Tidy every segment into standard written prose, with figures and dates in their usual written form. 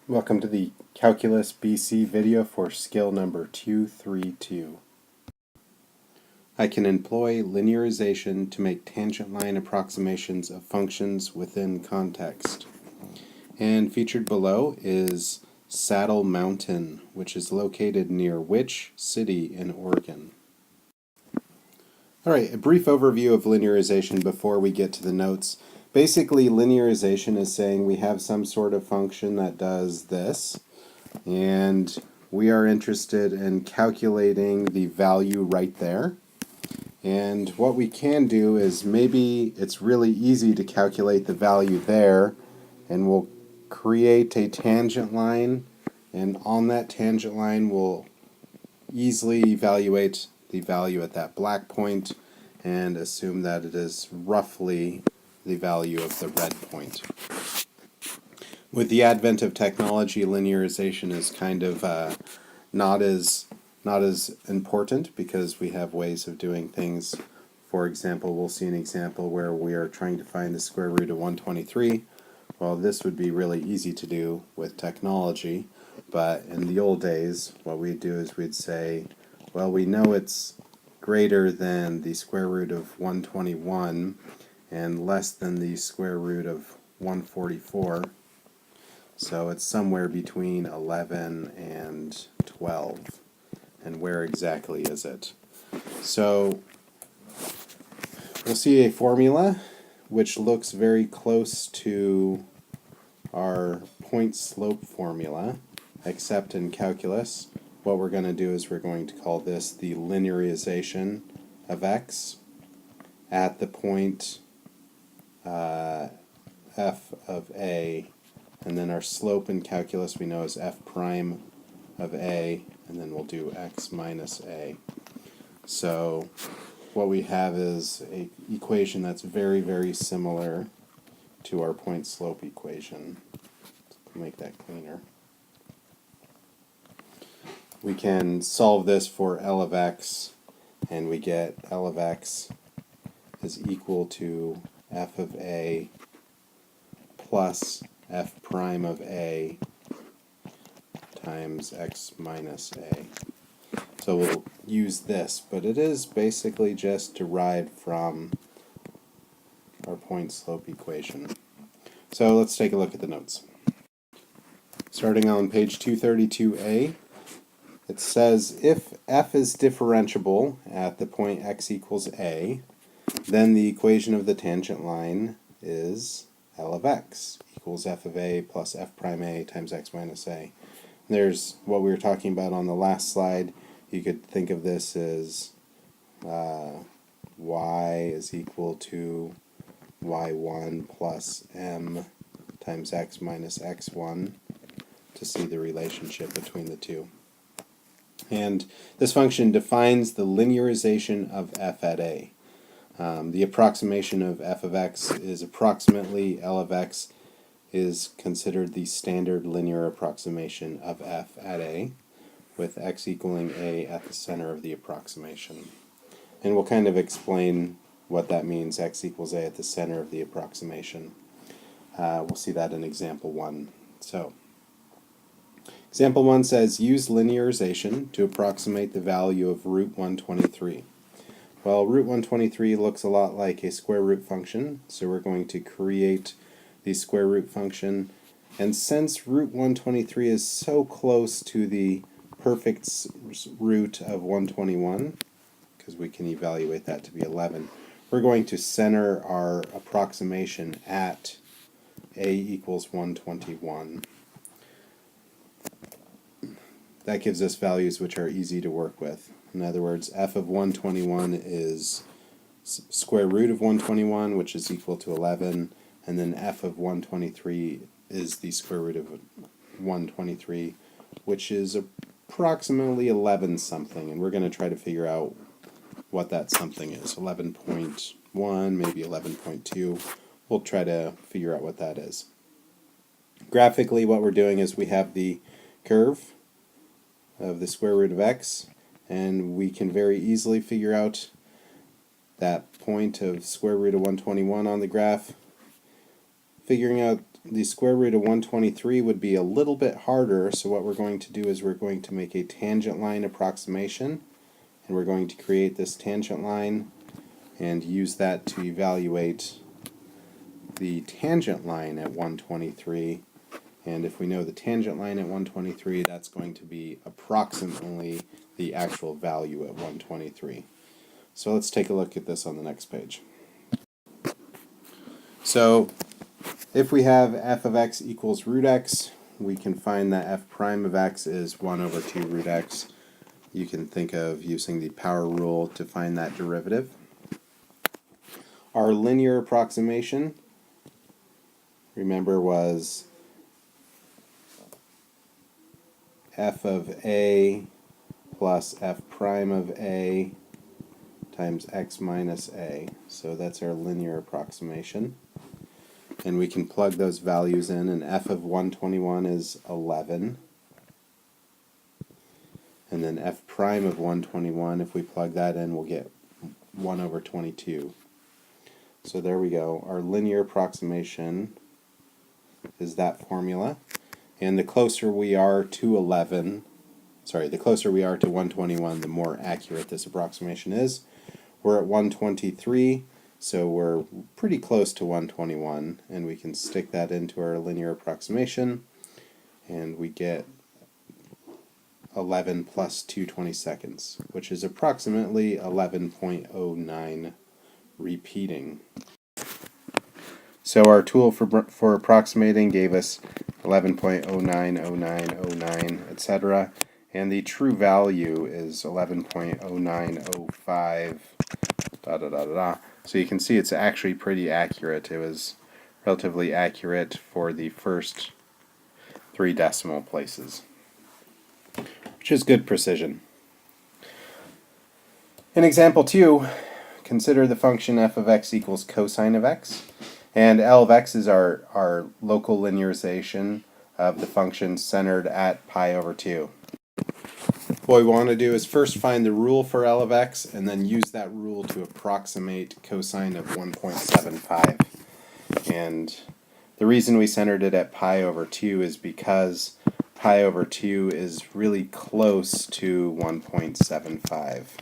Welcome to the Calculus BC video for skill number 232. I can employ linearization to make tangent line approximations of functions within context. And featured below is Saddle Mountain, which is located near which city in Oregon? Alright, a brief overview of linearization before we get to the notes. Basically, linearization is saying we have some sort of function that does this, and we are interested in calculating the value right there. And what we can do is maybe it's really easy to calculate the value there, and we'll create a tangent line, and on that tangent line we'll easily evaluate the value at that black point and assume that it is roughly the value of the red point. With the advent of technology, linearization is kind of not as important because we have ways of doing things. For example, we'll see an example where we are trying to find the square root of 123. Well, this would be really easy to do with technology, but in the old days, what we'd do is we'd say, well, we know it's greater than the square root of 121 and less than the square root of 144. So it's somewhere between 11 and 12. And where exactly is it? So we'll see a formula which looks very close to our point-slope formula, except in calculus, what we're going to do is we're going to call this the linearization of x at the point f of a, and then our slope in calculus we know is f prime of a, and then we'll do x minus a. So what we have is an equation that's very, very similar to our point-slope equation. Let's make that cleaner. We can solve this for L of x, and we get L of x is equal to f of a plus f prime of a times x minus a. So we'll use this, but it is basically just derived from our point-slope equation. So let's take a look at the notes. Starting on page 232a, it says if f is differentiable at the point x equals a, then the equation of the tangent line is L of x equals f of a plus f prime a times x minus a. There's what we were talking about on the last slide. You could think of this as y is equal to y1 plus m times x minus x1 to see the relationship between the two. And this function defines the linearization of f at a. The approximation of f of x is approximately L of x is considered the standard linear approximation of f at a, with x equaling a at the center of the approximation. And we'll kind of explain what that means, x equals a at the center of the approximation. We'll see that in example 1. So, example 1 says, use linearization to approximate the value of root 123. Well, root 123 looks a lot like a square root function, so we're going to create the square root function. And since root 123 is so close to the perfect root of 121, because we can evaluate that to be 11, we're going to center our approximation at a equals 121. That gives us values which are easy to work with. In other words, f of 121 is square root of 121, which is equal to 11, and then f of 123 is the square root of 123, which is approximately 11 something, and we're going to try to figure out what that something is. 11.1, maybe 11.2. We'll try to figure out what that is. Graphically, what we're doing is we have the curve of the square root of x, and we can very easily figure out that point of square root of 121 on the graph. figuring out the square root of 123 would be a little bit harder, so what we're going to do is we're going to make a tangent line approximation, and we're going to create this tangent line and use that to evaluate the tangent line at 123. And if we know the tangent line at 123, that's going to be approximately the actual value at 123. So let's take a look at this on the next page. So if we have f of x equals root x, we can find that f prime of x is 1 over 2 root x. You can think of using the power rule to find that derivative. Our linear approximation, remember, was f of a plus f prime of a times x minus a. So that's our linear approximation. And we can plug those values in, and f of 121 is 11. And then f prime of 121, if we plug that in, we'll get 1 over 22. So there we go. Our linear approximation is that formula. And the closer we are to 121, the more accurate this approximation is. We're at 123, so we're pretty close to 121, and we can stick that into our linear approximation, and we get 11 plus 2/22, which is approximately 11.09 repeating. So our tool for approximating gave us 11.090909, etc. And the true value is 11.0905, da da da da da. So you can see it's actually pretty accurate. It was relatively accurate for the first 3 decimal places, which is good precision. In example 2, consider the function f of x equals cosine of x. And L of x is our local linearization of the function centered at pi over 2. What we want to do is first find the rule for L of x, and then use that rule to approximate cosine of 1.75. And the reason we centered it at pi over 2 is because pi over 2 is really close to 1.75.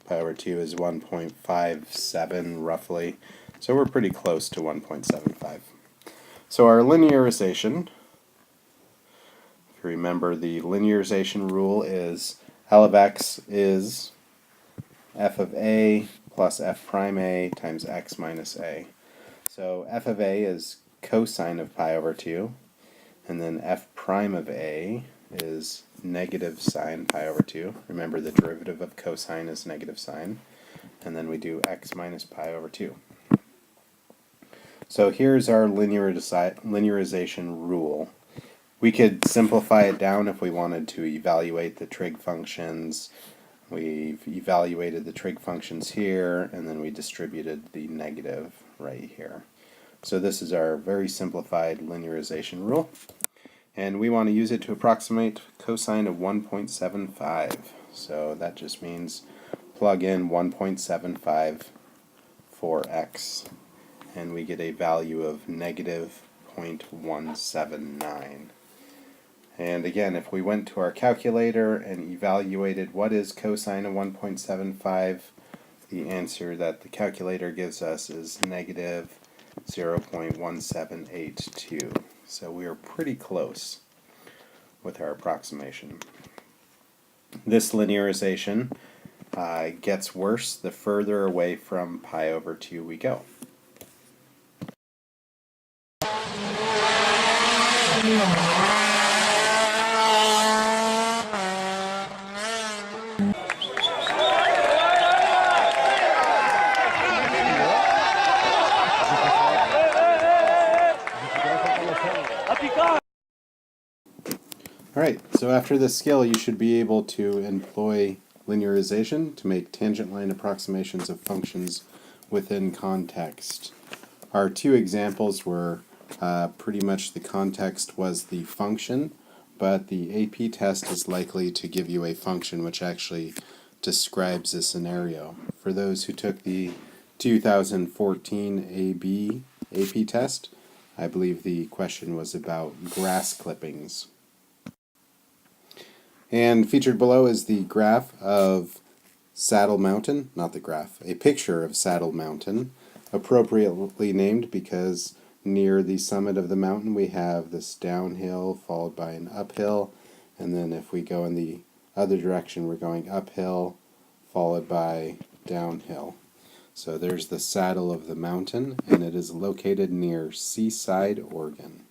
Pi over 2 is 1.57 roughly, so we're pretty close to 1.75. So our linearization, if you remember, the linearization rule is L of x is f of a plus f prime a times x minus a. So f of a is cosine of pi over 2, and then f prime of a is negative sine pi over 2. Remember, the derivative of cosine is negative sine. And then we do x minus pi over 2. So here's our linearization rule. We could simplify it down if we wanted to evaluate the trig functions. We've evaluated the trig functions here, and then we distributed the negative right here. So this is our very simplified linearization rule. And we want to use it to approximate cosine of 1.75. So that just means plug in 1.75 for x, and we get a value of negative 0.179. And again, if we went to our calculator and evaluated what is cosine of 1.75, the answer that the calculator gives us is negative 0.1782. So we are pretty close with our approximation. This linearization gets worse the further away from pi over 2 we go. Alright, so after this skill you should be able to employ linearization to make tangent line approximations of functions within context. Our 2 examples were pretty much the context was the function, but the AP test is likely to give you a function which actually describes a scenario. For those who took the 2014 AB AP test. I believe the question was about grass clippings. And featured below is the graph of Saddle Mountain, not the graph, a picture of Saddle Mountain, appropriately named because near the summit of the mountain we have this downhill followed by an uphill, and then if we go in the other direction we're going uphill followed by downhill. So there's the saddle of the mountain, and it is located near Seaside, Oregon.